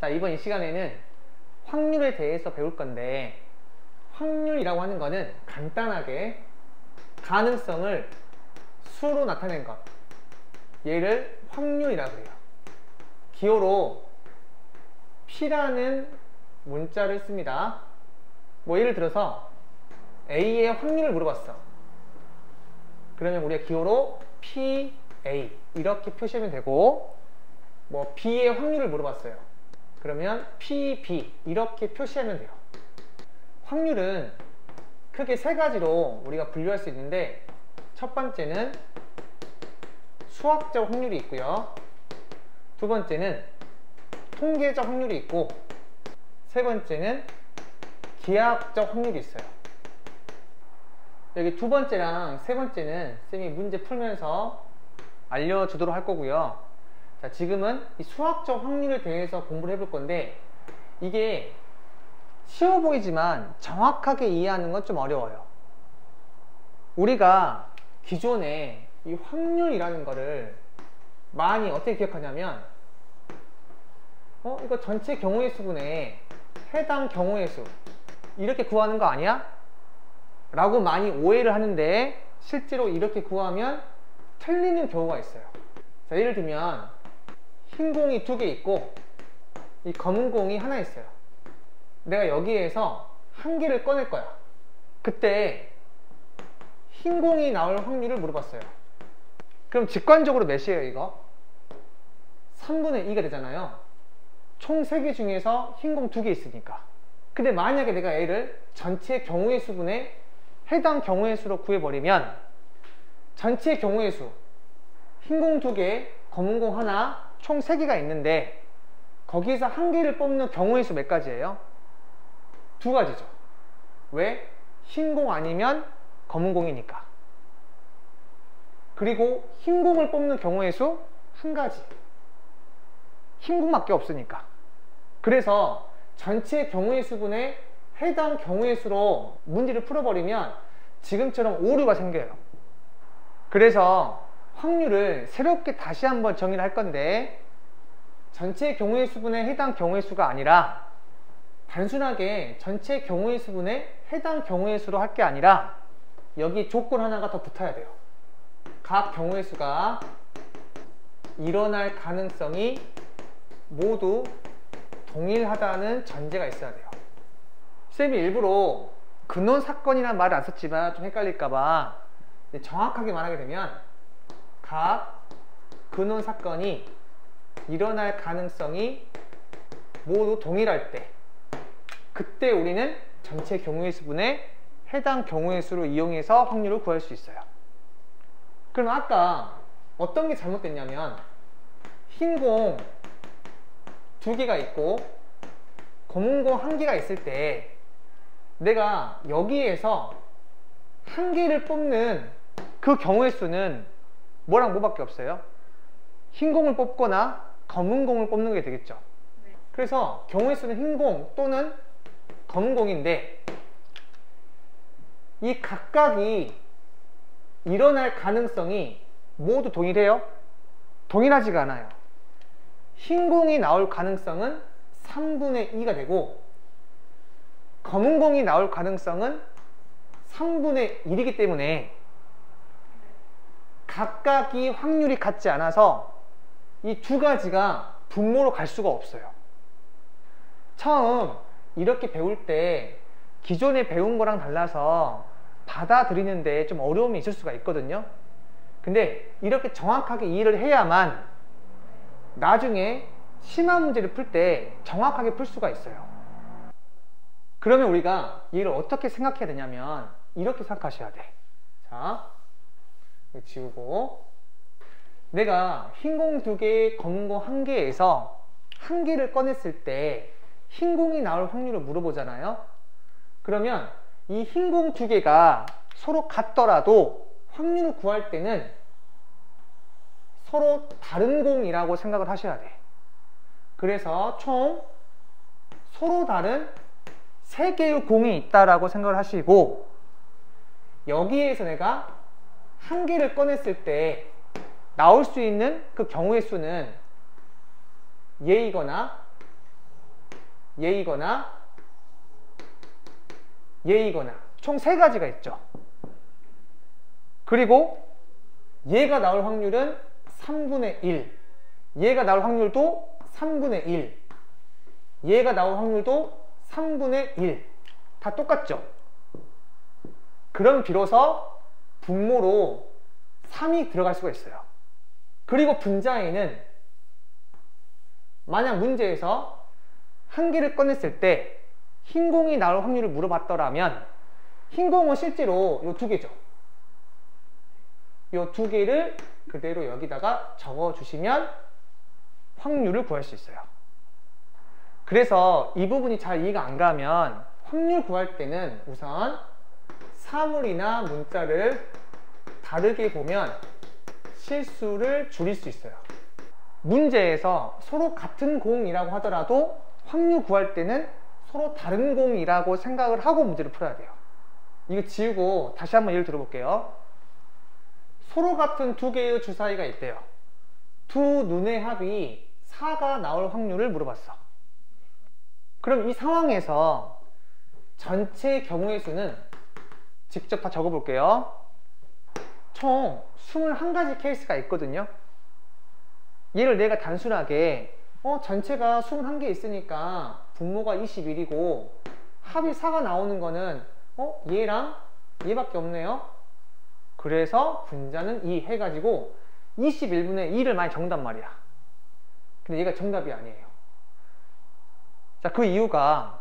자, 이번 이 시간에는 확률에 대해서 배울 건데, 확률이라고 하는 거는 간단하게 가능성을 수로 나타낸 것, 얘를 확률이라고 해요. 기호로 P라는 문자를 씁니다. 뭐 예를 들어서 A의 확률을 물어봤어. 그러면 우리가 기호로 PA 이렇게 표시하면 되고, 뭐 B의 확률을 물어봤어요. 그러면 PB 이렇게 표시하면 돼요. 확률은 크게 세 가지로 우리가 분류할 수 있는데, 첫 번째는 수학적 확률이 있고요, 두 번째는 통계적 확률이 있고, 세 번째는 기하학적 확률이 있어요. 여기 두 번째랑 세 번째는 쌤이 문제 풀면서 알려주도록 할 거고요. 자, 지금은 이 수학적 확률에 대해서 공부를 해볼 건데, 이게 쉬워 보이지만 정확하게 이해하는 건 좀 어려워요. 우리가 기존에 이 확률이라는 거를 많이 어떻게 기억하냐면, 이거 전체 경우의 수분에 해당 경우의 수 이렇게 구하는 거 아니야? 라고 많이 오해를 하는데, 실제로 이렇게 구하면 틀리는 경우가 있어요. 자, 예를 들면 흰 공이 두 개 있고 이 검은 공이 하나 있어요. 내가 여기에서 한 개를 꺼낼 거야. 그때 흰 공이 나올 확률을 물어봤어요. 그럼 직관적으로 몇이에요 이거? 3분의 2가 되잖아요. 총 3개 중에서 흰 공 2개 있으니까. 근데 만약에 내가 A를 전체 경우의 수분에 해당 경우의 수로 구해버리면, 전체 경우의 수 흰 공 2개, 검은 공 하나, 총 3개가 있는데 거기에서 한 개를 뽑는 경우의 수 몇 가지예요? 2가지죠. 왜? 흰 공 아니면 검은 공이니까. 그리고 흰 공을 뽑는 경우의 수 1가지. 흰 공밖에 없으니까. 그래서 전체 경우의 수분에 해당 경우의 수로 문제를 풀어버리면 지금처럼 오류가 생겨요. 그래서 확률을 새롭게 다시 한번 정의를 할 건데, 전체 경우의 수분에 해당 경우의 수가 아니라 단순하게 전체 경우의 수분에 해당 경우의 수로 할 게 아니라, 여기 조건 하나가 더 붙어야 돼요. 각 경우의 수가 일어날 가능성이 모두 동일하다는 전제가 있어야 돼요. 쌤이 일부러 근원 사건이라는 말을 안 썼지만 좀 헷갈릴까봐 정확하게 말하게 되면, 각 근원 사건이 일어날 가능성이 모두 동일할 때, 그때 우리는 전체 경우의 수분에 해당 경우의 수를 이용해서 확률을 구할 수 있어요. 그럼 아까 어떤 게 잘못됐냐면, 흰 공 2개가 있고 검은 공 1개가 있을 때 내가 여기에서 한 개를 뽑는 그 경우의 수는 뭐랑 뭐밖에 없어요? 흰 공을 뽑거나 검은 공을 뽑는 게 되겠죠. 그래서 경우의 수는 흰 공 또는 검은 공인데, 이 각각이 일어날 가능성이 모두 동일해요? 동일하지가 않아요. 흰 공이 나올 가능성은 3분의 2가 되고, 검은 공이 나올 가능성은 3분의 1이기 때문에 각각이 확률이 같지 않아서 이 두 가지가 분모로 갈 수가 없어요. 처음 이렇게 배울 때 기존에 배운 거랑 달라서 받아들이는데 좀 어려움이 있을 수가 있거든요. 근데 이렇게 정확하게 이해를 해야만 나중에 심화 문제를 풀 때 정확하게 풀 수가 있어요. 그러면 우리가 얘를 어떻게 생각해야 되냐면, 이렇게 생각하셔야 돼. 자, 이거 지우고, 내가 흰 공 2개, 검은 공 1개에서 한 개를 꺼냈을 때 흰 공이 나올 확률을 물어보잖아요. 그러면 이 흰 공 2개가 서로 같더라도 확률을 구할 때는 서로 다른 공이라고 생각을 하셔야 돼. 그래서 총 서로 다른 3개의 공이 있다라고 생각을 하시고, 여기에서 내가 한 개를 꺼냈을 때 나올 수 있는 그 경우의 수는 얘이거나 얘이거나 얘이거나 총 3가지가 있죠. 그리고 얘가 나올 확률은 3분의 1, 얘가 나올 확률도 3분의 1, 얘가 나올 확률도 3분의 1. 다 똑같죠? 그럼 비로소 분모로 3이 들어갈 수가 있어요. 그리고 분자에는 만약 문제에서 한 개를 꺼냈을 때 흰 공이 나올 확률을 물어봤더라면 흰 공은 실제로 이 2개죠. 이 2개를 그대로 여기다가 적어주시면 확률을 구할 수 있어요. 그래서 이 부분이 잘 이해가 안 가면 확률 구할 때는 우선 사물이나 문자를 다르게 보면 실수를 줄일 수 있어요. 문제에서 서로 같은 공이라고 하더라도 확률 구할 때는 서로 다른 공이라고 생각을 하고 문제를 풀어야 돼요. 이거 지우고 다시 한번 예를 들어볼게요. 서로 같은 2개의 주사위가 있대요. 두 눈의 합이 4가 나올 확률을 물어봤어. 그럼 이 상황에서 전체 경우의 수는 직접 다 적어볼게요. 총 21가지 케이스가 있거든요. 얘를 내가 단순하게 전체가 21개 있으니까 분모가 21이고 합이 4가 나오는 거는 얘랑 얘밖에 없네요. 그래서 분자는 2 해가지고 21분의 2를 많이 적는단 말이야. 근데 얘가 정답이 아니에요. 자, 그 이유가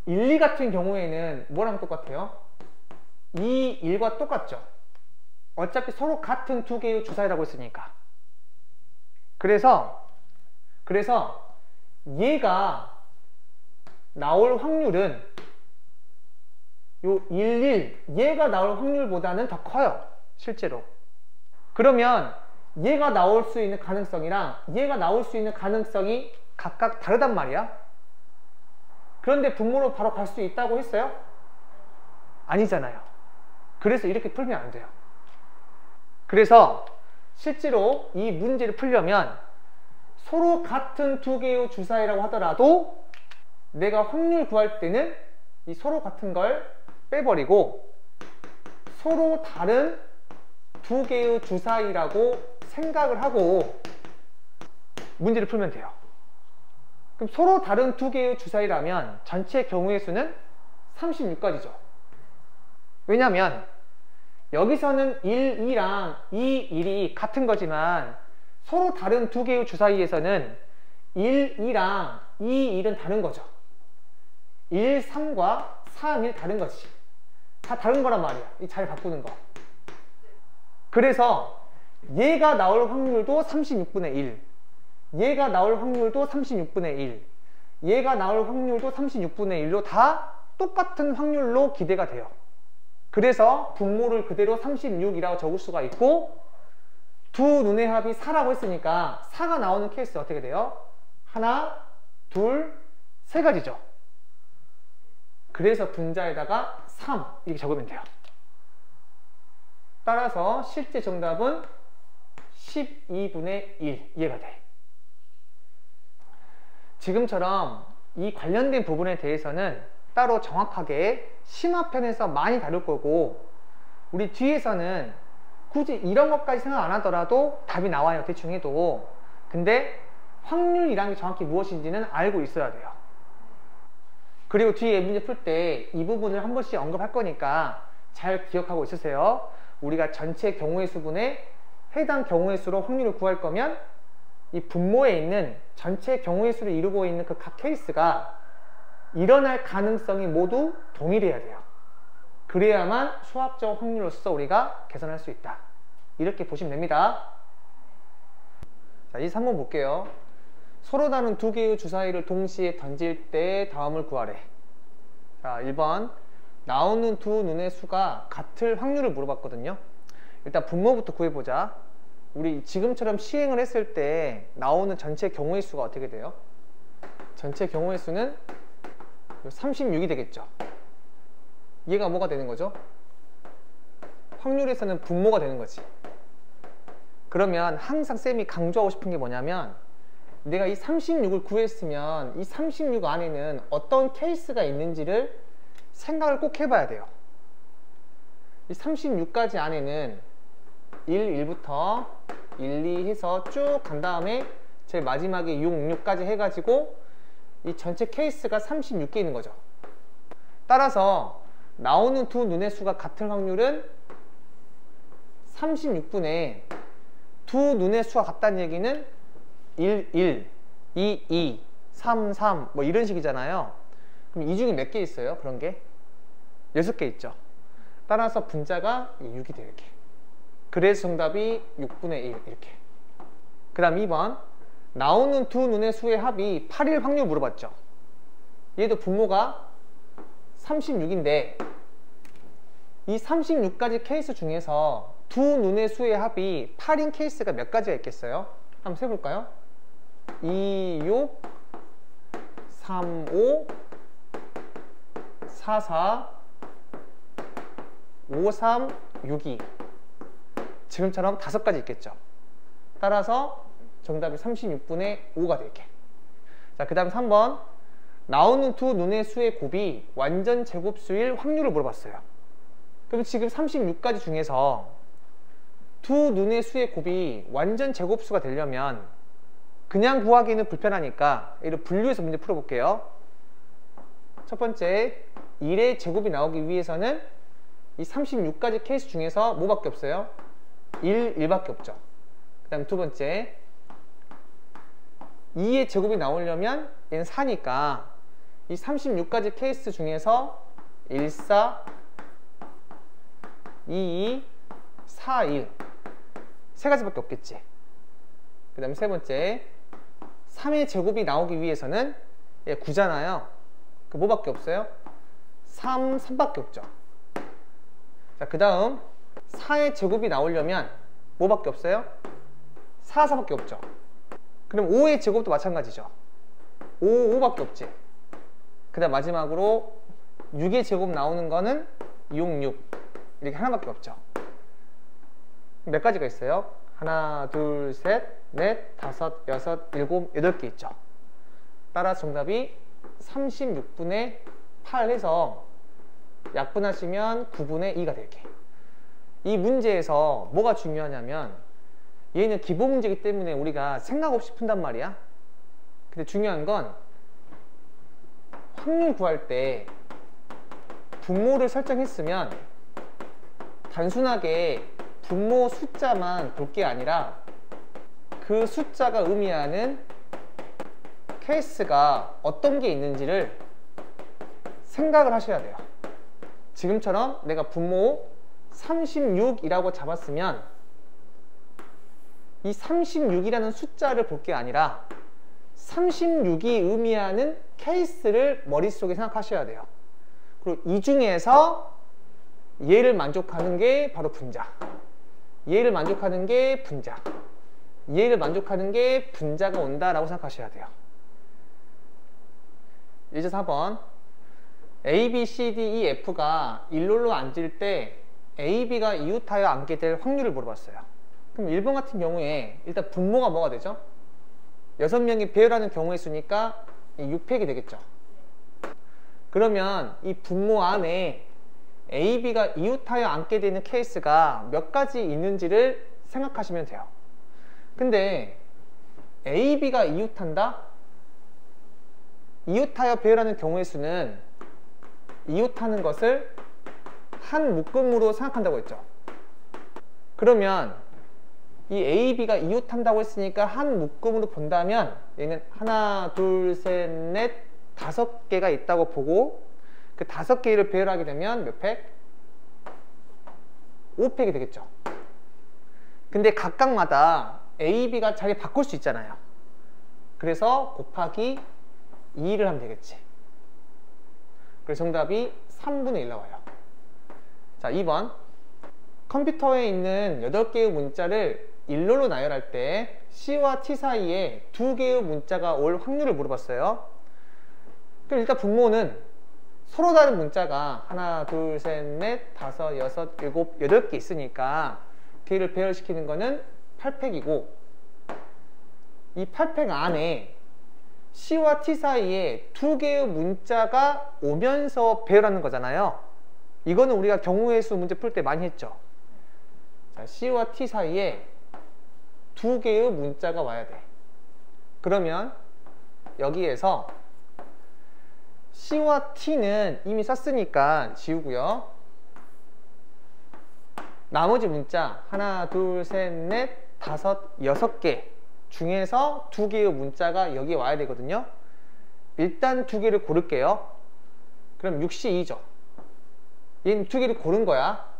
1, 2 같은 경우에는 뭐랑 똑같아요? 2, 1과 똑같죠. 어차피 서로 같은 2개의 주사위라고 했으니까. 그래서 얘가 나올 확률은 요 1, 1 얘가 나올 확률보다는 더 커요. 실제로. 그러면 얘가 나올 수 있는 가능성이랑 얘가 나올 수 있는 가능성이 각각 다르단 말이야. 그런데 분모로 바로 갈 수 있다고 했어요? 아니잖아요. 그래서 이렇게 풀면 안 돼요. 그래서 실제로 이 문제를 풀려면 서로 같은 2개의 주사위라고 하더라도 내가 확률 구할 때는 이 서로 같은 걸 빼버리고 서로 다른 2개의 주사위라고 생각을 하고 문제를 풀면 돼요. 그럼 서로 다른 2개의 주사위라면 전체 경우의 수는 36가지죠. 왜냐면 여기서는 1, 2랑 2, 1이 같은 거지만 서로 다른 2개의 주사위에서는 1, 2랑 2, 1은 다른 거죠. 1, 3과 3, 1 다른 거지. 다 다른 거란 말이야. 이 잘 바꾸는 거. 그래서 얘가 나올 확률도 36분의 1, 얘가 나올 확률도 36분의 1, 얘가 나올 확률도 36분의 1로 다 똑같은 확률로 기대가 돼요. 그래서 분모를 그대로 36이라고 적을 수가 있고 두 눈의 합이 4라고 했으니까 4가 나오는 케이스 어떻게 돼요? 하나, 둘, 세 가지죠. 그래서 분자에다가 3 이렇게 적으면 돼요. 따라서 실제 정답은 12분의 1 이해가 돼. 지금처럼 이 관련된 부분에 대해서는 따로 정확하게 심화편에서 많이 다룰 거고 우리 뒤에서는 굳이 이런 것까지 생각 안 하더라도 답이 나와요. 대충 해도. 근데 확률이라는 게 정확히 무엇인지는 알고 있어야 돼요. 그리고 뒤에 문제 풀 때 이 부분을 한 번씩 언급할 거니까 잘 기억하고 있으세요. 우리가 전체 경우의 수분에 해당 경우의 수로 확률을 구할 거면 이 분모에 있는 전체 경우의 수를 이루고 있는 그 각 케이스가 일어날 가능성이 모두 동일해야 돼요. 그래야만 수학적 확률로서 우리가 계산할 수 있다. 이렇게 보시면 됩니다. 자, 이 3번 볼게요. 서로 다른 2개의 주사위를 동시에 던질 때 다음을 구하래. 자, 1번 나오는 두 눈의 수가 같을 확률을 물어봤거든요. 일단 분모부터 구해보자. 우리 지금처럼 시행을 했을 때 나오는 전체 경우의 수가 어떻게 돼요? 전체 경우의 수는 36이 되겠죠. 얘가 뭐가 되는 거죠? 확률에서는 분모가 되는 거지. 그러면 항상 쌤이 강조하고 싶은 게 뭐냐면 내가 이 36을 구했으면 이 36 안에는 어떤 케이스가 있는지를 생각을 꼭 해봐야 돼요. 이 36가지 안에는 1부터 1, 2 해서 쭉 간 다음에 제일 마지막에 6까지 해가지고 이 전체 케이스가 36개 있는 거죠. 따라서 나오는 두 눈의 수가 같을 확률은 36분의 두 눈의 수가 같다는 얘기는 1, 1, 2, 2, 3, 3 뭐 이런 식이잖아요. 그럼 이 중에 몇 개 있어요? 그런 게 6개 있죠. 따라서 분자가 6이 돼요. 이렇게. 그래서 정답이 6분의 1 이렇게. 그 다음 2번 나오는 두 눈의 수의 합이 8일 확률 물어봤죠. 얘도 분모가 36인데 이 36가지 케이스 중에서 두 눈의 수의 합이 8인 케이스가 몇 가지가 있겠어요? 한번 세볼까요? 2, 6, 3, 5, 4, 4, 5, 3, 6, 2 지금처럼 5가지 있겠죠. 따라서 정답이 36분의 5가 될게. 자, 그 다음 3번 나오는 두 눈의 수의 곱이 완전 제곱수일 확률을 물어봤어요. 그럼 지금 36가지 중에서 두 눈의 수의 곱이 완전 제곱수가 되려면 그냥 구하기는 불편하니까 이를 분류해서 문제 풀어볼게요. 첫 번째 1의 제곱이 나오기 위해서는 이 36가지 케이스 중에서 뭐밖에 없어요? 1밖에 없죠. 그 다음 두 번째 2의 제곱이 나오려면 얘는 4니까 이 36가지 케이스 중에서 1, 4, 2, 4, 1 세 가지밖에 없겠지. 그 다음에 세 번째 3의 제곱이 나오기 위해서는 얘 9잖아요. 그 뭐밖에 없어요? 3밖에 없죠. 자, 그 다음 4의 제곱이 나오려면 뭐밖에 없어요? 4밖에 없죠. 그럼 5의 제곱도 마찬가지죠. 5밖에 없지. 그 다음 마지막으로 6의 제곱 나오는 거는 6 이렇게 하나밖에 없죠. 몇 가지가 있어요? 하나, 둘, 셋, 넷, 다섯, 여섯, 일곱, 8개 있죠. 따라서 정답이 36분의 8 해서 약분하시면 9분의 2가 될게. 이 문제에서 뭐가 중요하냐면 얘는 기본 문제이기 때문에 우리가 생각 없이 푼단 말이야. 근데 중요한 건 확률 구할 때 분모를 설정했으면 단순하게 분모 숫자만 볼 게 아니라 그 숫자가 의미하는 케이스가 어떤 게 있는지를 생각을 하셔야 돼요. 지금처럼 내가 분모 36이라고 잡았으면 이 36이라는 숫자를 볼 게 아니라 36이 의미하는 케이스를 머릿속에 생각하셔야 돼요. 그리고 이 중에서 얘를 만족하는 게 바로 분자, 얘를 만족하는 게 분자, 얘를 만족하는 게 분자가 온다라고 생각하셔야 돼요. 이제 4번 A, B, C, D, E, F가 일렬로 앉을 때 A, B가 이웃하여 앉게 될 확률을 물어봤어요. 그럼 1번 같은 경우에 일단 분모가 뭐가 되죠? 6명이 배열하는 경우의 수니까 6팩이 되겠죠. 그러면 이 분모 안에 A, B가 이웃하여 앉게 되는 케이스가 몇 가지 있는지를 생각하시면 돼요. 근데 A, B가 이웃한다? 이웃하여 배열하는 경우의 수는 이웃하는 것을 한 묶음으로 생각한다고 했죠. 그러면 이 A, B가 이웃한다고 했으니까 한 묶음으로 본다면 얘는 하나, 둘, 셋, 넷, 5개가 있다고 보고 그 5개를 배열하게 되면 몇 팩? 5팩이 되겠죠. 근데 각각마다 A, B가 자리 바꿀 수 있잖아요. 그래서 곱하기 2를 하면 되겠지. 그래서 정답이 3분의 1 나와요. 자, 2번 컴퓨터에 있는 8개의 문자를 일렬로 나열할 때 C와 T 사이에 2개의 문자가 올 확률을 물어봤어요. 그럼 일단 분모는 서로 다른 문자가 하나, 둘, 셋, 넷, 다섯, 여섯, 일곱, 8개 있으니까 걔를 배열시키는 거는 8팩이고 이 8팩 안에 C와 T 사이에 두 개의 문자가 오면서 배열하는 거잖아요. 이거는 우리가 경우의 수 문제 풀 때 많이 했죠. 자, C와 T 사이에 두 개의 문자가 와야 돼. 그러면 여기에서 C와 T는 이미 썼으니까 지우고요. 나머지 문자 하나, 둘, 셋, 넷, 다섯, 여섯 개 중에서 두 개의 문자가 여기에 와야 되거든요. 일단 두 개를 고를게요. 그럼 6시 2죠. 얘는 두 개를 고른 거야.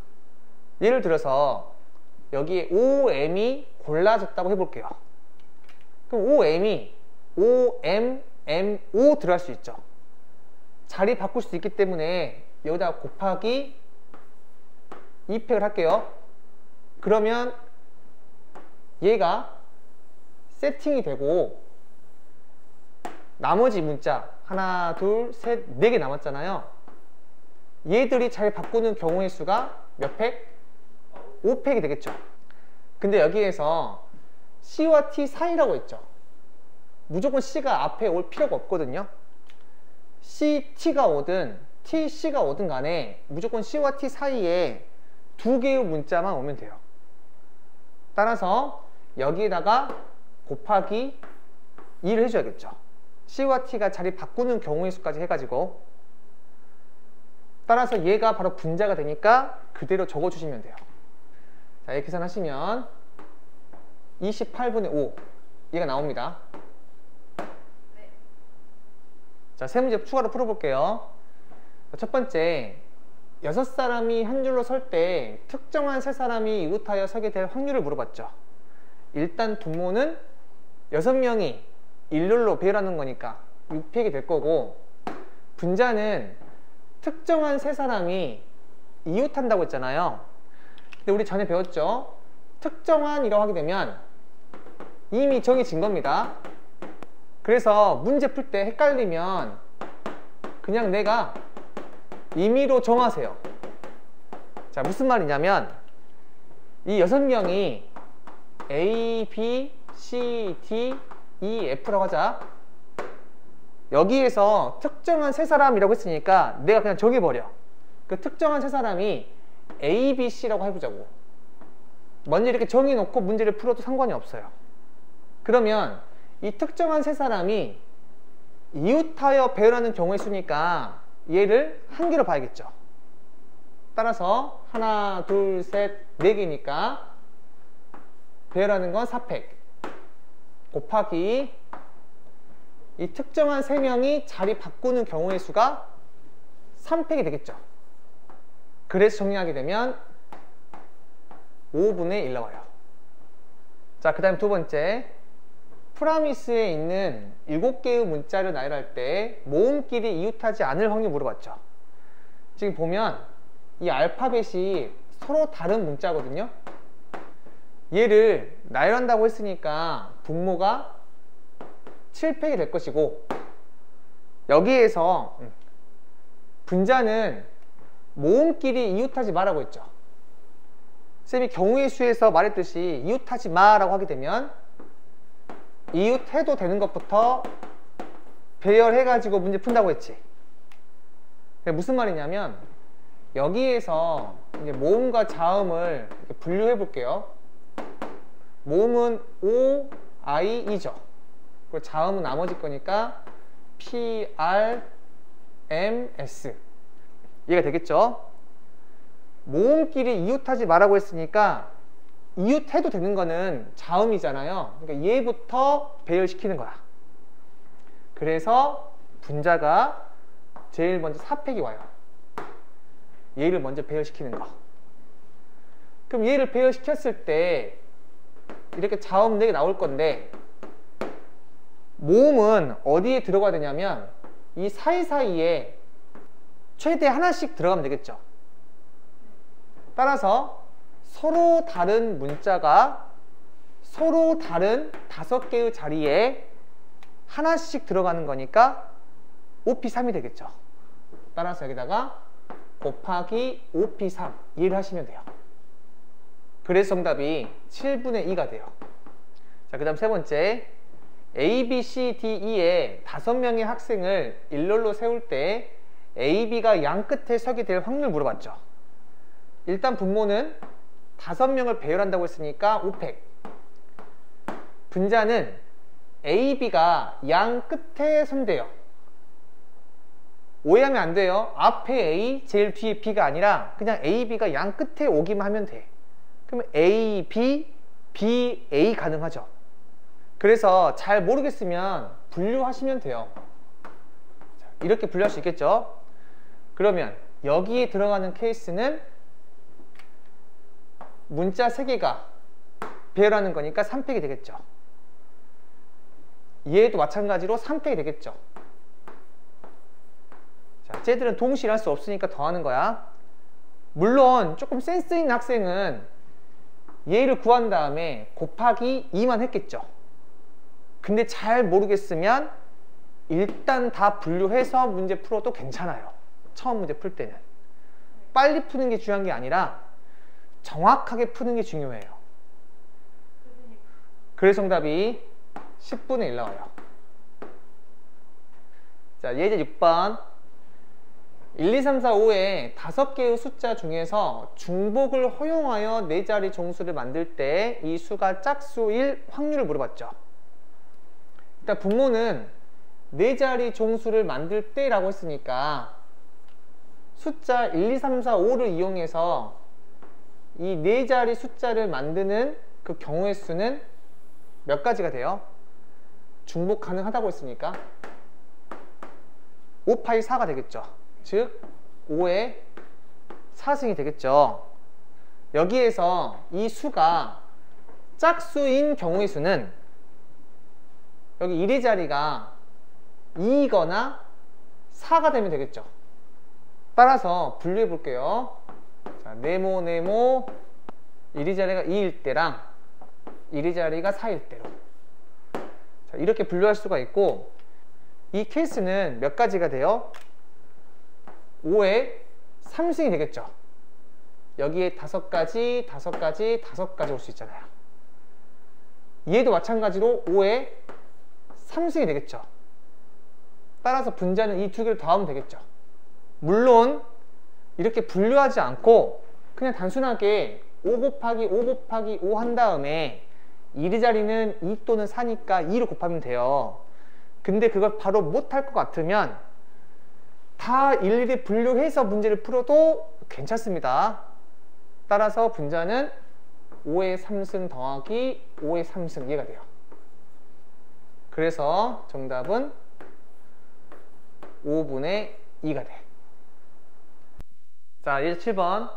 예를 들어서 여기에 OM이 골라졌다고 해볼게요. 그럼 OM이 OM, MO 들어갈 수 있죠. 자리 바꿀 수 있기 때문에 여기다 곱하기 2팩을 할게요. 그러면 얘가 세팅이 되고 나머지 문자 하나, 둘, 셋, 네 개 남았잖아요. 얘들이 잘 바꾸는 경우의 수가 몇 팩? 5팩이 되겠죠. 근데 여기에서 C와 T 사이라고 했죠. 무조건 C가 앞에 올 필요가 없거든요. C, T가 오든 T, C가 오든 간에 무조건 C와 T 사이에 두 개의 문자만 오면 돼요. 따라서 여기에다가 곱하기 2를 해줘야겠죠. C와 T가 자리 바꾸는 경우의 수까지 해가지고. 따라서 얘가 바로 분자가 되니까 그대로 적어주시면 돼요. 자, 이렇게 계산하시면 28분의 5 얘가 나옵니다. 네. 자, 세 문제 추가로 풀어볼게요. 첫 번째, 6사람이 한 줄로 설 때 특정한 3사람이 이웃하여 서게 될 확률을 물어봤죠. 일단 분모는 6명이 일렬로 배열하는 거니까 6팩이 될 거고, 분자는 특정한 3사람이 이웃한다고 했잖아요. 근데 우리 전에 배웠죠. 특정한이라고 하게 되면 이미 정해진 겁니다. 그래서 문제 풀 때 헷갈리면 그냥 내가 임의로 정하세요. 자, 무슨 말이냐면 이 6명이 A, B, C, D, E, F라고 하자. 여기에서 특정한 3사람이라고 했으니까 내가 그냥 정해버려. 그 특정한 3사람이 A, B, C라고 해보자고. 먼저 이렇게 정해놓고 문제를 풀어도 상관이 없어요. 그러면 이 특정한 3사람이 이웃하여 배열하는 경우의 수니까 얘를 한 개로 봐야겠죠. 따라서 하나, 둘, 셋, 네 개니까 배열하는 건 4팩 곱하기 이 특정한 3명이 자리 바꾸는 경우의 수가 3팩이 되겠죠. 그래서 정리하게 되면 5분의 1 나와요. 자, 그 다음 두 번째, 프라미스에 있는 7개의 문자를 나열할 때 모음끼리 이웃하지 않을 확률 물어봤죠. 지금 보면 이 알파벳이 서로 다른 문자거든요. 얘를 나열한다고 했으니까 분모가 7팩이 될 것이고, 여기에서 분자는 모음끼리 이웃하지 마라고 했죠. 쌤이 경우의 수에서 말했듯이 이웃하지 마라고 하게 되면 이웃해도 되는 것부터 배열해가지고 문제 푼다고 했지. 무슨 말이냐면 여기에서 이제 모음과 자음을 분류해 볼게요. 모음은 O, I, E죠. 그리고 자음은 나머지 거니까 P, R, M, S. 이해가 되겠죠? 모음끼리 이웃하지 말라고 했으니까 이웃해도 되는 거는 자음이잖아요. 그러니까 얘부터 배열시키는 거야. 그래서 분자가 제일 먼저 4팩이 와요. 얘를 먼저 배열시키는 거. 그럼 얘를 배열시켰을 때 이렇게 자음 4개 나올 건데, 모음은 어디에 들어가야 되냐면 이 사이사이에 최대 하나씩 들어가면 되겠죠. 따라서 서로 다른 문자가 서로 다른 5개의 자리에 하나씩 들어가는 거니까 5P3이 되겠죠. 따라서 여기다가 곱하기 5P3 이해를 하시면 돼요. 그래서 정답이 7분의 2가 돼요. 자, 그 다음 세 번째, A, B, C, D, E의 5명의 학생을 일렬로 세울 때 A, B가 양 끝에 서게 될 확률 물어봤죠. 일단 분모는 5명을 배열한다고 했으니까 5팩. 분자는 A, B가 양 끝에 선대요. 오해하면 안 돼요. 앞에 A, 제일 뒤에 B가 아니라 그냥 A, B가 양 끝에 오기만 하면 돼. 그러면 A, B, B, A 가능하죠. 그래서 잘 모르겠으면 분류하시면 돼요. 이렇게 분류할 수 있겠죠. 그러면 여기에 들어가는 케이스는 문자 3개가 배열하는 거니까 3팩이 되겠죠. 얘도 마찬가지로 3팩이 되겠죠. 자, 쟤들은 동시에 할 수 없으니까 더하는 거야. 물론 조금 센스 있는 학생은 얘를 구한 다음에 곱하기 2만 했겠죠. 근데 잘 모르겠으면 일단 다 분류해서 문제 풀어도 괜찮아요. 처음 문제 풀 때는. 빨리 푸는 게 중요한 게 아니라 정확하게 푸는 게 중요해요. 그래서 정답이 10분의 1 나와요. 자, 예제 6번. 1, 2, 3, 4, 5의 5개의 숫자 중에서 중복을 허용하여 4자리 정수를 만들 때 이 수가 짝수일 확률을 물어봤죠. 일단 분모는 4자리 정수를 만들 때라고 했으니까 숫자 1, 2, 3, 4, 5를 이용해서 이 4자리 숫자를 만드는 그 경우의 수는 몇 가지가 돼요? 중복 가능하다고 했으니까 5파이 4가 되겠죠. 즉 5의 4승이 되겠죠. 여기에서 이 수가 짝수인 경우의 수는 여기 1의 자리가 2이거나 4가 되면 되겠죠. 따라서 분류해 볼게요. 자, 네모 1의 자리가 2일 때랑 1의 자리가 4일 때로. 자, 이렇게 분류할 수가 있고, 이 케이스는 몇 가지가 돼요? 5의 3승이 되겠죠. 여기에 5가지, 5가지, 5가지 올 수 있잖아요. 얘도 마찬가지로 5의 3승이 되겠죠. 따라서 분자는 이 2개를 더하면 되겠죠. 물론 이렇게 분류하지 않고 그냥 단순하게 5 곱하기 5 곱하기 5 한 다음에 1의 자리는 2 또는 4니까 2를 곱하면 돼요. 근데 그걸 바로 못할 것 같으면 다 일일이 분류해서 문제를 풀어도 괜찮습니다. 따라서 분자는 5의 3승 더하기 5의 3승 얘가 돼요. 그래서 정답은 5분의 2가 돼. 자, 이제 7번.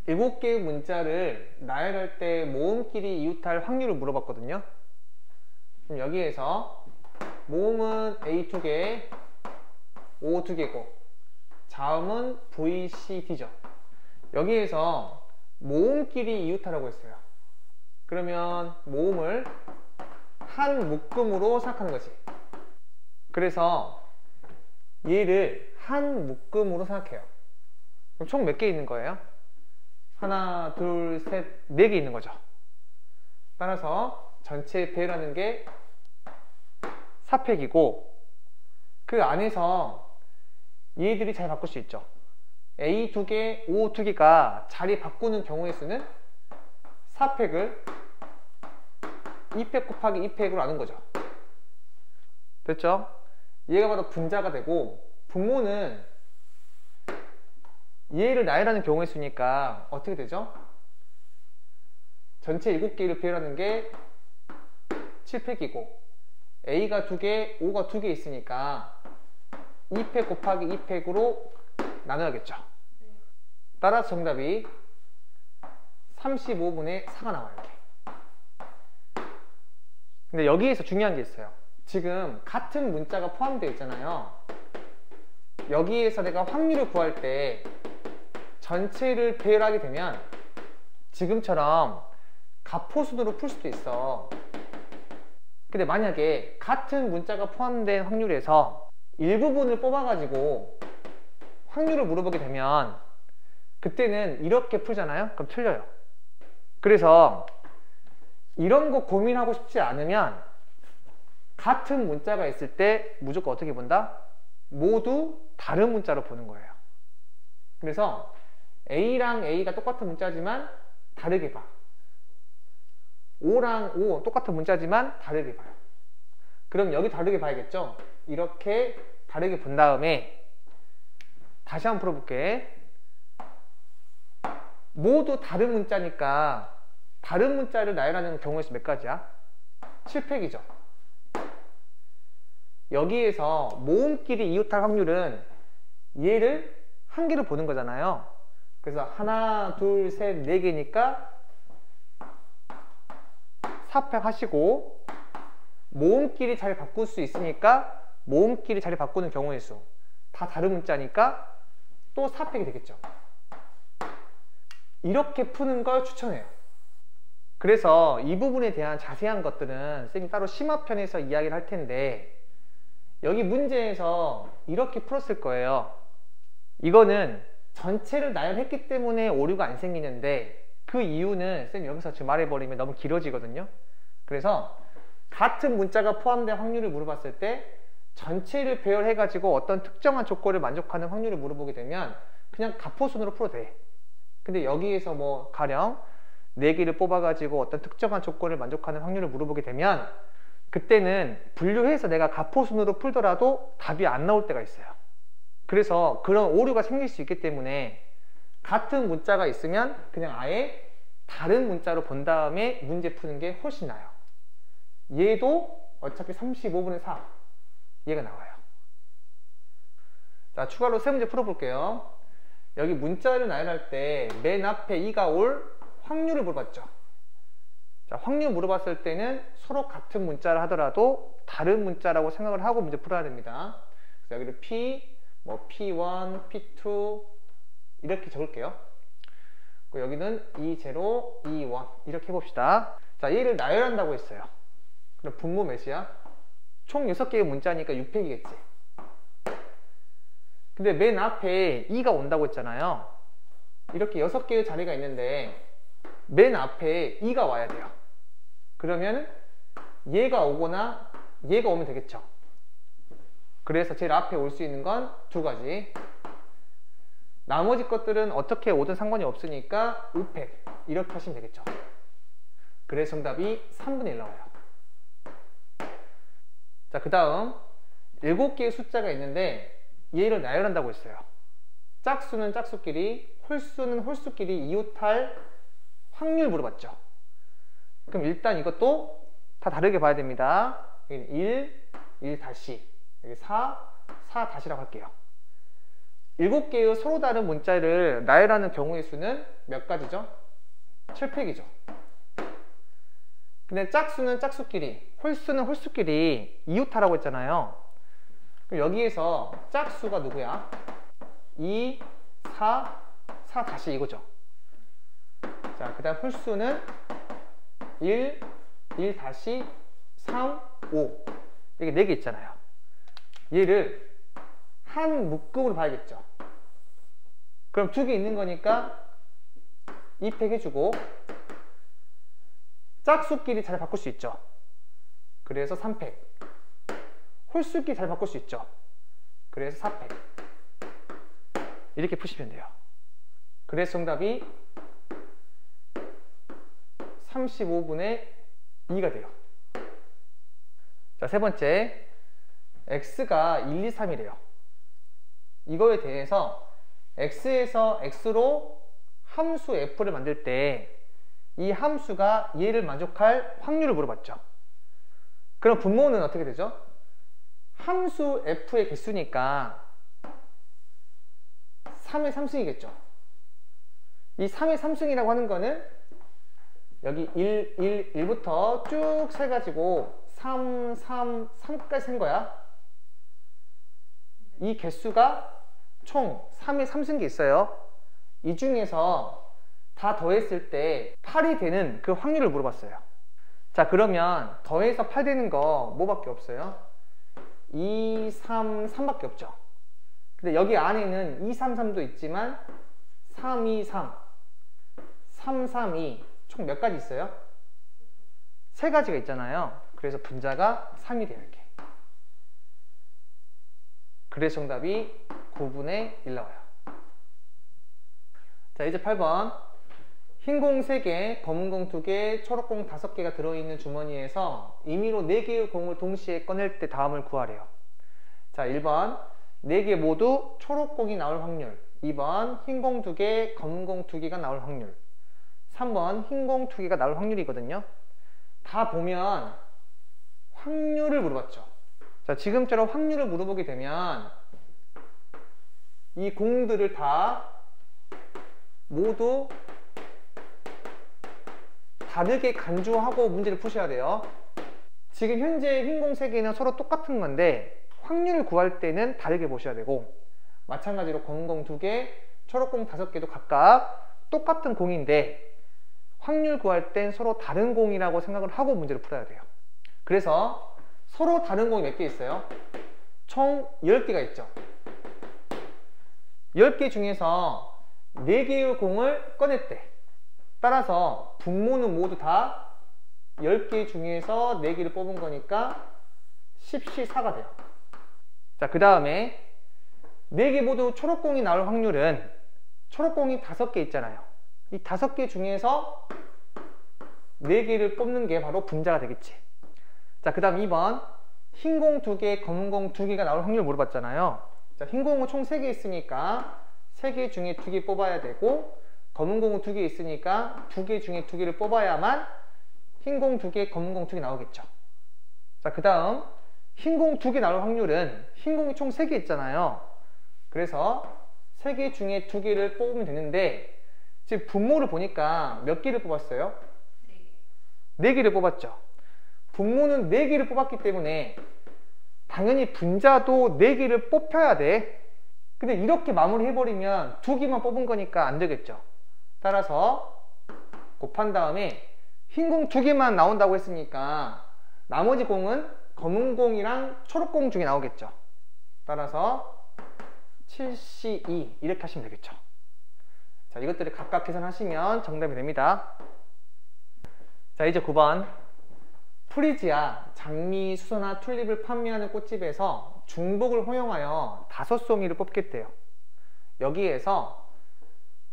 7개의 문자를 나열할 때 모음끼리 이웃할 확률을 물어봤거든요. 그럼 여기에서 모음은 A 2개, O 2개고 자음은 V, C, D죠. 여기에서 모음끼리 이웃하라고 했어요. 그러면 모음을 한 묶음으로 생각하는 거지. 그래서 얘를 한 묶음으로 생각해요. 그럼 총 몇 개 있는 거예요? 하나, 둘, 셋, 4개 있는 거죠. 따라서 전체 배라는 게 4팩이고 그 안에서 얘들이 잘 바꿀 수 있죠. A 2개, O 2개가 자리 바꾸는 경우의 수는 4팩을 2팩 곱하기 2팩으로 나눈 거죠. 됐죠? 얘가 바로 분자가 되고 분모는 얘를 나열하는 경우의 수니까 어떻게 되죠? 전체 7개를 배열하는 게 7팩이고 A가 2개, O가 2개 있으니까 2팩 곱하기 2팩으로 나눠야겠죠. 따라서 정답이 35분의 4가 나와요. 이렇게. 근데 여기에서 중요한 게 있어요. 지금 같은 문자가 포함되어 있잖아요. 여기에서 내가 확률을 구할 때 전체를 배열하게 되면 지금처럼 가포순으로 풀 수도 있어. 근데 만약에 같은 문자가 포함된 확률에서 일부분을 뽑아가지고 확률을 물어보게 되면 그때는 이렇게 풀잖아요? 그럼 틀려요. 그래서 이런 거 고민하고 싶지 않으면 같은 문자가 있을 때 무조건 어떻게 본다? 모두 다른 문자로 보는 거예요. 그래서 A랑 A가 똑같은 문자지만 다르게 봐. O랑 O 똑같은 문자지만 다르게 봐요. 그럼 여기 다르게 봐야겠죠? 이렇게 다르게 본 다음에 다시 한번 풀어볼게. 모두 다른 문자니까 다른 문자를 나열하는 경우의 수 몇 가지야? 7팩이죠. 여기에서 모음끼리 이웃할 확률은 얘를 한 개로 보는 거잖아요. 그래서 하나, 둘, 셋, 네 개니까 4팩 하시고, 모음끼리 자리 바꿀 수 있으니까 모음끼리 자리 바꾸는 경우의 수 다 다른 문자니까 또 4팩이 되겠죠. 이렇게 푸는 걸 추천해요. 그래서 이 부분에 대한 자세한 것들은 쌤이 따로 심화편에서 이야기를 할 텐데, 여기 문제에서 이렇게 풀었을 거예요. 이거는 전체를 나열했기 때문에 오류가 안 생기는데, 그 이유는 쌤이 여기서 지금 말해버리면 너무 길어지거든요. 그래서 같은 문자가 포함된 확률을 물어봤을 때 전체를 배열해 가지고 어떤 특정한 조건을 만족하는 확률을 물어보게 되면 그냥 가포순으로 풀어도 돼. 근데 여기에서 뭐 가령 4개를 뽑아 가지고 어떤 특정한 조건을 만족하는 확률을 물어보게 되면 그때는 분류해서 내가 가포순으로 풀더라도 답이 안 나올 때가 있어요. 그래서 그런 오류가 생길 수 있기 때문에 같은 문자가 있으면 그냥 아예 다른 문자로 본 다음에 문제 푸는 게 훨씬 나아요. 얘도 어차피 35분의 4 얘가 나와요. 자, 추가로 세 문제 풀어볼게요. 여기 문자를 나열할 때 맨 앞에 2가 올 확률을 물어봤죠. 자, 확률 물어봤을 때는 서로 같은 문자를 하더라도 다른 문자라고 생각을 하고 문제 풀어야 됩니다. 그래서 여기를 P, 뭐 P1, P2 이렇게 적을게요. 그리고 여기는 E0, E1 이렇게 해봅시다. 자, 얘를 나열한다고 했어요. 그럼 분모 몇이야? 총 6개의 문자니까 6팩이겠지. 근데 맨 앞에 2가 온다고 했잖아요. 이렇게 6개의 자리가 있는데 맨 앞에 2가 와야 돼요. 그러면 얘가 오거나 얘가 오면 되겠죠. 그래서 제일 앞에 올 수 있는 건 2가지. 나머지 것들은 어떻게 오든 상관이 없으니까 5팩 이렇게 하시면 되겠죠. 그래서 정답이 3분의 1 나와요. 자, 그 다음 7개의 숫자가 있는데 얘를 나열한다고 했어요. 짝수는 짝수끼리, 홀수는 홀수끼리 이웃할 확률 물어봤죠. 그럼 일단 이것도 다 다르게 봐야 됩니다. 여기는 1 다시, 여기 4 다시라고 할게요. 7개의 서로 다른 문자를 나열하는 경우의 수는 몇 가지죠? 7팩이죠. 근데 짝수는 짝수끼리, 홀수는 홀수끼리 이웃하라고 했잖아요. 그럼 여기에서 짝수가 누구야? 2, 4 다시 이거죠. 자, 그 다음 홀수는 1 다시 3, 5 이렇게 4개 있잖아요. 얘를 한 묶음으로 봐야겠죠. 그럼 2개 있는 거니까 2팩 해주고, 짝수끼리 잘 바꿀 수 있죠. 그래서 3팩. 홀수끼리 잘 바꿀 수 있죠. 그래서 4팩. 이렇게 푸시면 돼요. 그래서 정답이 35분의 2가 돼요. 자, 세 번째. x가 1, 2, 3이래요. 이거에 대해서 x에서 x로 함수 f를 만들 때 이 함수가 얘를 만족할 확률을 물어봤죠. 그럼 분모는 어떻게 되죠? 함수 f의 개수니까 3의 3승이겠죠. 이 3의 3승이라고 하는 거는 여기 1부터 쭉 세가지고 3까지 센 거야. 이 개수가 총 3의 3승이 있어요. 이 중에서 다 더했을 때 8이 되는 그 확률을 물어봤어요. 자, 그러면 더해서 8 되는 거 뭐밖에 없어요? 2, 3, 3밖에 없죠. 근데 여기 안에는 2, 3, 3도 있지만 3, 2, 3, 3, 3, 2 총 몇 가지 있어요? 3가지가 있잖아요. 그래서 분자가 3이 돼요. 이렇게. 그래서 정답이 9분의 1 나와요. 자, 이제 8번. 흰 공 3개, 검은 공 2개, 초록 공 5개가 들어있는 주머니에서 임의로 4개의 공을 동시에 꺼낼 때 다음을 구하래요. 자, 1번 4개 모두 초록 공이 나올 확률, 2번 흰 공 2개, 검은 공 2개가 나올 확률, 3번 흰 공 2개가 나올 확률이거든요. 다 보면 확률을 물어봤죠. 자, 지금처럼 확률을 물어보게 되면 이 공들을 다 모두 다르게 간주하고 문제를 푸셔야 돼요. 지금 현재 흰 공 3개는 서로 똑같은 건데 확률을 구할 때는 다르게 보셔야 되고, 마찬가지로 검은 공 2개, 초록 공 5개도 각각 똑같은 공인데 확률 구할 땐 서로 다른 공이라고 생각을 하고 문제를 풀어야 돼요. 그래서 서로 다른 공이 몇 개 있어요? 총 10개가 있죠. 10개 중에서 4개의 공을 꺼냈대. 따라서 분모는 모두 다 10개 중에서 4개를 뽑은 거니까 10C4가 돼요. 자, 그 다음에 4개 모두 초록공이 나올 확률은, 초록공이 5개 있잖아요. 이 5개 중에서 4개를 뽑는 게 바로 분자가 되겠지. 자, 그 다음 2번 흰 공 2개, 검은 공 2개가 나올 확률 물어봤잖아요. 자, 흰 공은 총 3개 있으니까 3개 중에 2개 뽑아야 되고, 검은 공은 2개 있으니까 2개 중에 2개를 뽑아야만 흰 공 2개, 검은 공 2개 나오겠죠. 자, 그 다음 흰 공 2개 나올 확률은, 흰 공이 총 3개 있잖아요. 그래서 3개 중에 2개를 뽑으면 되는데 지금 분모를 보니까 몇 개를 뽑았어요? 4개를 뽑았죠. 분모는 4개를 뽑았기 때문에 당연히 분자도 4개를 뽑혀야 돼. 근데 이렇게 마무리해버리면 2개만 뽑은 거니까 안 되겠죠. 따라서 곱한 다음에 흰 공 2개만 나온다고 했으니까 나머지 공은 검은 공이랑 초록 공 중에 나오겠죠. 따라서 7C2 이렇게 하시면 되겠죠. 자, 이것들을 각각 계산하시면 정답이 됩니다. 자, 이제 9번. 프리지아, 장미, 수선화, 튤립을 판매하는 꽃집에서 중복을 허용하여 5송이를 뽑겠대요. 여기에서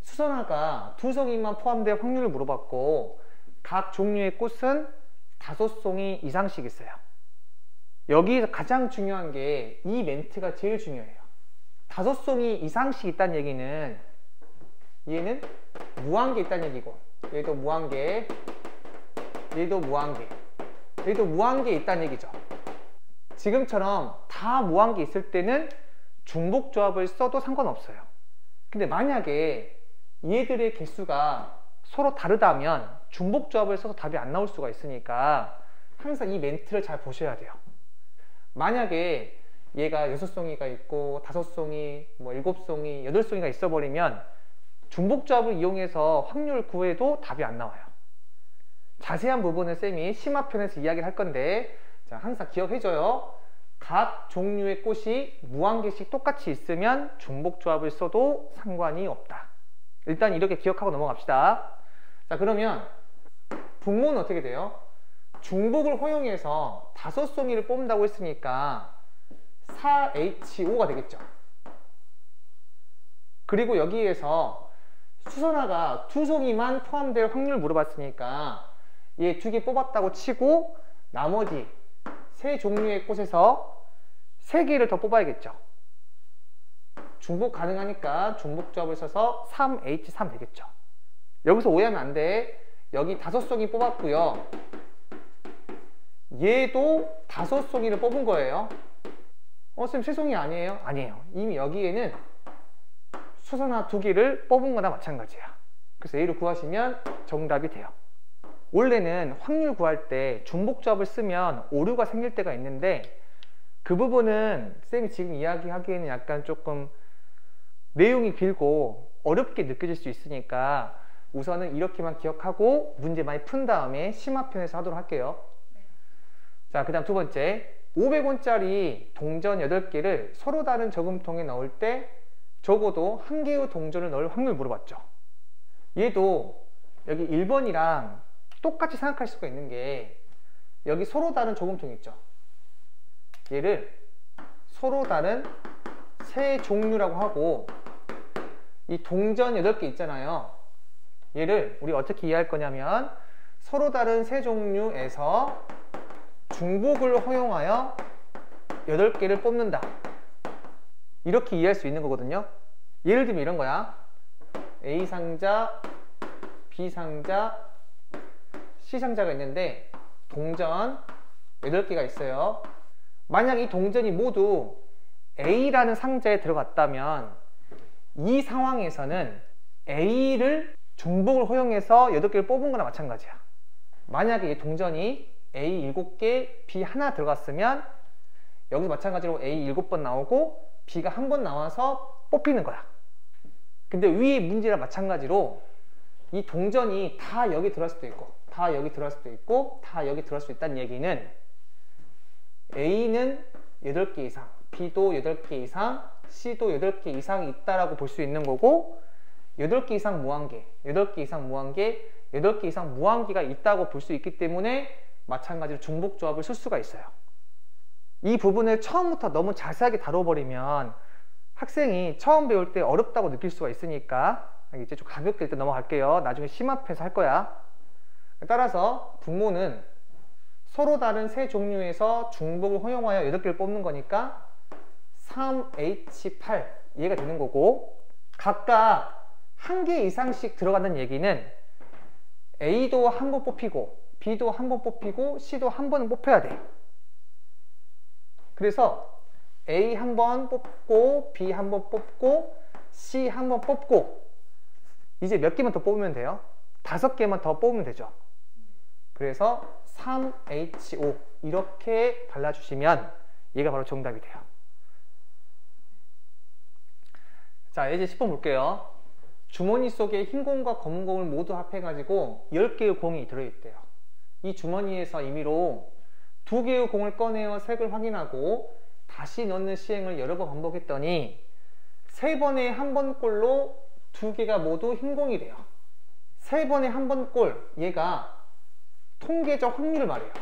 수선화가 2송이만 포함된 확률을 물어봤고, 각 종류의 꽃은 5송이 이상씩 있어요. 여기에서 가장 중요한 게 이 멘트가 제일 중요해요. 5송이 이상씩 있다는 얘기는 얘는 무한개 있다는 얘기고, 얘도 무한개, 얘도 무한개, 얘도 무한개 있다는 얘기죠. 지금처럼 다 무한개 있을 때는 중복조합을 써도 상관없어요. 근데 만약에 얘들의 개수가 서로 다르다면 중복조합을 써서 답이 안 나올 수가 있으니까 항상 이 멘트를 잘 보셔야 돼요. 만약에 얘가 6송이가 있고 5송이, 뭐 7송이, 8송이가 있어 버리면 중복조합을 이용해서 확률 구해도 답이 안 나와요. 자세한 부분은 쌤이 심화편에서 이야기를 할 건데, 자, 항상 기억해줘요. 각 종류의 꽃이 무한개씩 똑같이 있으면 중복조합을 써도 상관이 없다. 일단 이렇게 기억하고 넘어갑시다. 자, 그러면 분모는 어떻게 돼요? 중복을 허용해서 5송이를 뽑는다고 했으니까 4H5가 되겠죠. 그리고 여기에서 수선화가 2송이만 포함될 확률 물어봤으니까 얘 2개 뽑았다고 치고 나머지 3종류의 꽃에서 3개를 더 뽑아야겠죠. 중복 가능하니까 중복조합을 써서 3H3 되겠죠. 여기서 오해하면 안 돼. 여기 5송이 뽑았고요. 얘도 5송이를 뽑은 거예요. 쌤 3송이 아니에요? 아니에요. 이미 여기에는 수선화 2개를 뽑은 거나 마찬가지야. 그래서 A를 구하시면 정답이 돼요. 원래는 확률 구할 때 중복조합을 쓰면 오류가 생길 때가 있는데, 그 부분은 쌤이 지금 이야기하기에는 약간 조금 내용이 길고 어렵게 느껴질 수 있으니까 우선은 이렇게만 기억하고 문제 많이 푼 다음에 심화편에서 하도록 할게요. 자, 그 다음 2번째. 500원짜리 동전 8개를 서로 다른 저금통에 넣을 때 적어도 1개의 동전을 넣을 확률 물어봤죠. 얘도 여기 1번이랑 똑같이 생각할 수가 있는 게, 여기 서로 다른 조금통 있죠. 얘를 서로 다른 세 종류라고 하고, 이 동전 8개 있잖아요. 얘를 우리 어떻게 이해할 거냐면, 서로 다른 세 종류에서 중복을 허용하여 8개를 뽑는다, 이렇게 이해할 수 있는 거거든요. 예를 들면 이런 거야. A 상자, B 상자, C 상자가 있는데 동전 8개가 있어요. 만약 이 동전이 모두 A라는 상자에 들어갔다면 이 상황에서는 A를 중복을 허용해서 8개를 뽑은 거나 마찬가지야. 만약에 이 동전이 A 7개, B 하나 들어갔으면 여기서 마찬가지로 A 7번 나오고 B가 1번 나와서 뽑히는 거야. 근데 위의 문제랑 마찬가지로 이 동전이 다 여기 들어갈 수도 있고, 다 여기 들어갈 수도 있고, 다 여기 들어갈 수 있다는 얘기는 A는 8개 이상, B도 8개 이상, C도 8개 이상이 있다라고 볼 수 있는 거고, 8개 이상 무한개, 8개 이상 무한개, 8개 이상 무한개가 있다고 볼 수 있기 때문에 마찬가지로 중복 조합을 쓸 수가 있어요. 이 부분을 처음부터 너무 자세하게 다뤄버리면 학생이 처음 배울 때 어렵다고 느낄 수가 있으니까 이제 좀 가볍게 일단 넘어갈게요. 나중에 심합해서 할 거야. 따라서 분모는 서로 다른 세 종류에서 중복을 허용하여 8개를 뽑는 거니까 3H8 얘가 되는 거고, 각각 1개 이상씩 들어간다는 얘기는 A도 한 번 뽑히고 B도 한 번 뽑히고 C도 한 번은 뽑혀야 돼. 그래서 A 한 번 뽑고 B 한 번 뽑고 C 한 번 뽑고 이제 몇 개만 더 뽑으면 돼요? 5개만 더 뽑으면 되죠. 그래서 3H5 이렇게 발라주시면 얘가 바로 정답이 돼요. 자, 이제 10번 볼게요. 주머니 속에 흰 공과 검은 공을 모두 합해가지고 10개의 공이 들어있대요. 이 주머니에서 임의로 2개의 공을 꺼내어 색을 확인하고 다시 넣는 시행을 여러 번 반복했더니 3번에 한 번 꼴로 2개가 모두 흰 공이 돼요. 3번에 한 번 꼴, 얘가 통계적 확률을 말해요.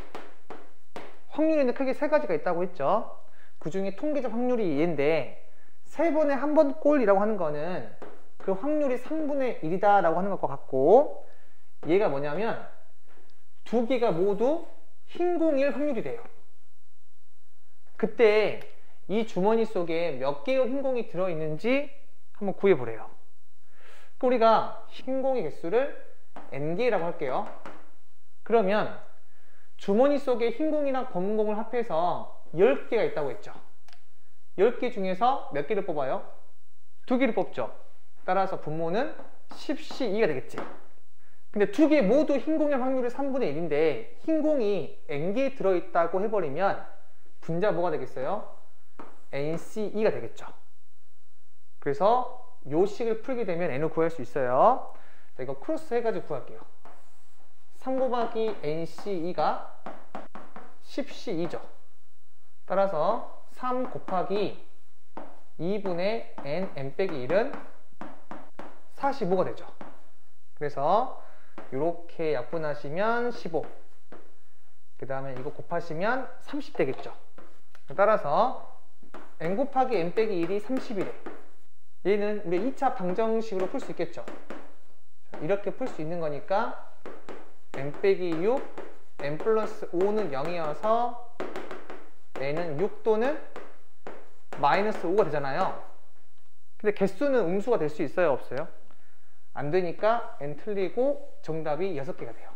확률에는 크게 3가지가 있다고 했죠. 그 중에 통계적 확률이 얘인데 3번에 한 번 꼴이라고 하는 거는 그 확률이 3분의 1이다 라고 하는 것과 같고, 얘가 뭐냐면 2개가 모두 흰 공일 확률이 돼요. 그때 이 주머니 속에 몇 개의 흰 공이 들어있는지 한번 구해보래요. 우리가 흰 공의 개수를 N개라고 할게요. 그러면 주머니 속에 흰 공이랑 검은 공을 합해서 10개가 있다고 했죠. 10개 중에서 몇 개를 뽑아요? 2개를 뽑죠. 따라서 분모는 10C2가 되겠지. 근데 2개 모두 흰 공의 확률이 3분의 1인데 흰 공이 N개 들어있다고 해버리면 분자 뭐가 되겠어요? NC2가 되겠죠. 그래서 요 식을 풀게 되면 N을 구할 수 있어요. 자, 이거 크로스 해가지고 구할게요. 3 곱하기 NC2가 10C2죠. 따라서 3 곱하기 2분의 N 빼기 1은 45가 되죠. 그래서 이렇게 약분하시면 15, 그 다음에 이거 곱하시면 30 되겠죠. 따라서 N 곱하기 N 빼기 1이 30이래. 얘는 우리 2차 방정식으로 풀 수 있겠죠. 이렇게 풀 수 있는 거니까 N 빼기 6, N 플러스 5는 0이어서 N은 6 또는 마이너스 5가 되잖아요. 근데 개수는 음수가 될 수 있어요? 없어요? 안 되니까 N 틀리고 정답이 6개가 돼요.